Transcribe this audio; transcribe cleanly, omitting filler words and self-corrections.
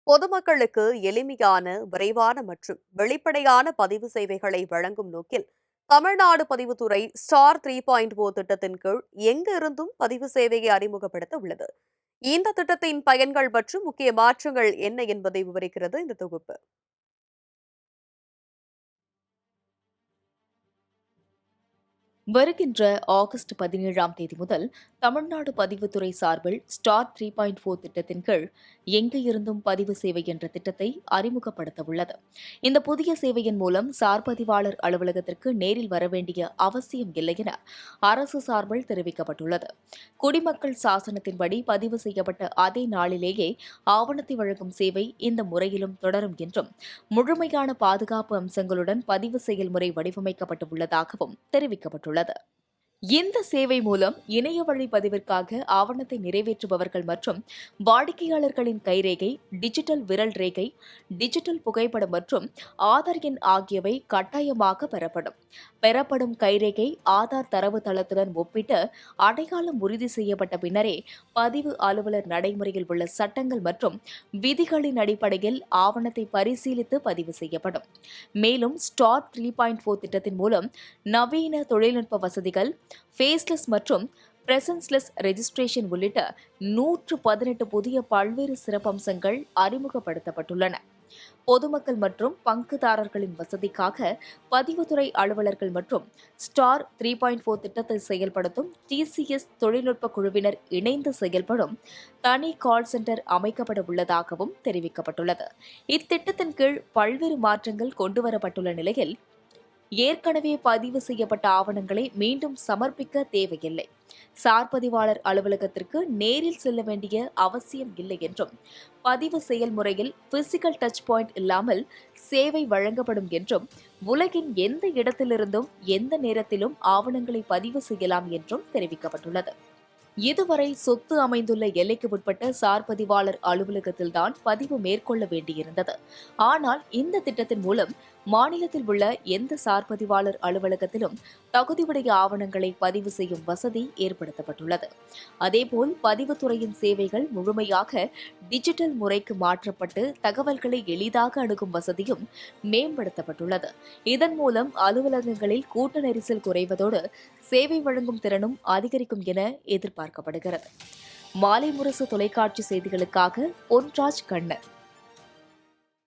பொதுமக்களுக்கு எளிமையான, விரைவான மற்றும் வெளிப்படையான பதிவு சேவைகளை வழங்கும் நோக்கில் தமிழ்நாடு பதிவுத்துறை ஸ்டார் 3.0 திட்டத்தின் கீழ் எங்கிருந்தும் பதிவு சேவையை அறிமுகப்படுத்த உள்ளது. இந்த திட்டத்தின் பயன்கள் மற்றும் முக்கிய மாற்றங்கள் என்ன என்பதை விவரிக்கிறது இந்த தொகுப்பு. வருகின்ற ஆகஸ்ட் 17ஆம் தேதி முதல் தமிழ்நாடு பதிவுத்துறை சார்பில் ஸ்டார் 3.4 திட்டத்தின் கீழ் எங்கு இருந்தும் பதிவு சேவை என்ற திட்டத்தை அறிமுகப்படுத்த உள்ளது. இந்த புதிய சேவையின் மூலம் சார்பதிவாளர் அலுவலகத்திற்கு நேரில் வரவேண்டிய அவசியம் இல்லை என அரசு சார்பில் தெரிவிக்கப்பட்டுள்ளது. குடிமக்கள் சாசனத்தின்படி பதிவு செய்யப்பட்ட அதே நாளிலேயே ஆவணத்தை வழங்கும் சேவை இந்த முறையிலும் தொடரும் என்றும் முழுமையான பாதுகாப்பு அம்சங்களுடன் பதிவு செயல்முறை வடிவமைக்கப்பட்டு உள்ளதாகவும் தெரிவிக்கப்பட்டுள்ளது. இந்த சேவை மூலம் இணைய வழி பதிவிற்காக ஆவணத்தை நிறைவேற்றுபவர்கள் மற்றும் வாடிக்கையாளர்களின் கைரேகை, டிஜிட்டல் விரல் ரேகை, டிஜிட்டல் புகைப்படம் மற்றும் ஆதார் எண் ஆகியவை கட்டாயமாக பெறப்படும் கைரேகை ஆதார் தரவு தளத்துடன் ஒப்பிட்டு அடையாளம் உறுதி செய்யப்பட்ட பின்னரே பதிவு அலுவலர் நடைமுறையில் உள்ள சட்டங்கள் மற்றும் விதிகளின் அடிப்படையில் ஆவணத்தை பரிசீலித்து பதிவு செய்யப்படும். மேலும் ஸ்டார் 3.4 திட்டத்தின் மூலம் நவீன தொழில்நுட்ப வசதிகள், ஃபேஸ்லெஸ் மற்றும் பிரசன்ஸ்லெஸ் ரெஜிஸ்ட்ரேஷன் உள்ளிட்ட 118 புதிய பல்வேறு சிறப்பம்சங்கள் அறிமுகப்படுத்தப்பட்டுள்ளன. பொதுமக்கள் மற்றும் பங்குதாரர்களின் வசதிக்காக பதிவுத்துறை அலுவலர்கள் மற்றும் ஸ்டார் 3.4 திட்டத்தை செயல்படுத்தும் டிசிஎஸ் தொழில்நுட்ப குழுவினர் இணைந்து செயல்படும் தனி கால் சென்டர் அமைக்கப்பட உள்ளதாகவும் தெரிவிக்கப்பட்டுள்ளது. இத்திட்டத்தின் கீழ் பல்வேறு மாற்றங்கள் கொண்டுவரப்பட்டுள்ள நிலையில் ஏற்கனவே பதிவு செய்யப்பட்ட ஆவணங்களை மீண்டும் சமர்ப்பிக்க தேவையில்லை. சார்பதிவாளர் அலுவலகத்திற்கு நேரில் செல்ல வேண்டிய அவசியம் இல்லை என்றும் பதிவு செயல்முறையில் பிசிக்கல் டச் பாயிண்ட் இல்லாமல் சேவை வழங்கப்படும் என்றும் உலகின் எந்த இடத்திலிருந்தும் எந்த நேரத்திலும் ஆவணங்களை பதிவு செய்யலாம் என்றும் தெரிவிக்கப்பட்டுள்ளது. இதுவரை சொத்து அமைந்துள்ள எல்லைக்கு உட்பட்ட சார்பதிவாளர் அலுவலகத்தில்தான் பதிவு மேற்கொள்ள வேண்டியிருந்தது. ஆனால் இந்த திட்டத்தின் மூலம் மாநிலத்தில் உள்ள எந்த சார்பதிவாளர் அலுவலகத்திலும் தகுதியுடைய ஆவணங்களை பதிவு செய்யும் வசதி ஏற்படுத்தப்பட்டுள்ளது. அதேபோல் பதிவுத்துறையின் சேவைகள் முழுமையாக டிஜிட்டல் முறைக்கு மாற்றப்பட்டு தகவல்களை எளிதாக அணுகும் வசதியும் மேம்படுத்தப்பட்டுள்ளது. இதன் மூலம் அலுவலகங்களில் கூட்ட நெரிசல் குறைவதோடு சேவை வழங்கும் திறனும் அதிகரிக்கும் என எதிர்பார்க்கப்படுகிறது. மாலை முரசு தொலைக்காட்சி செய்திகளுக்காக பொன்ராஜ் கண்ணன்.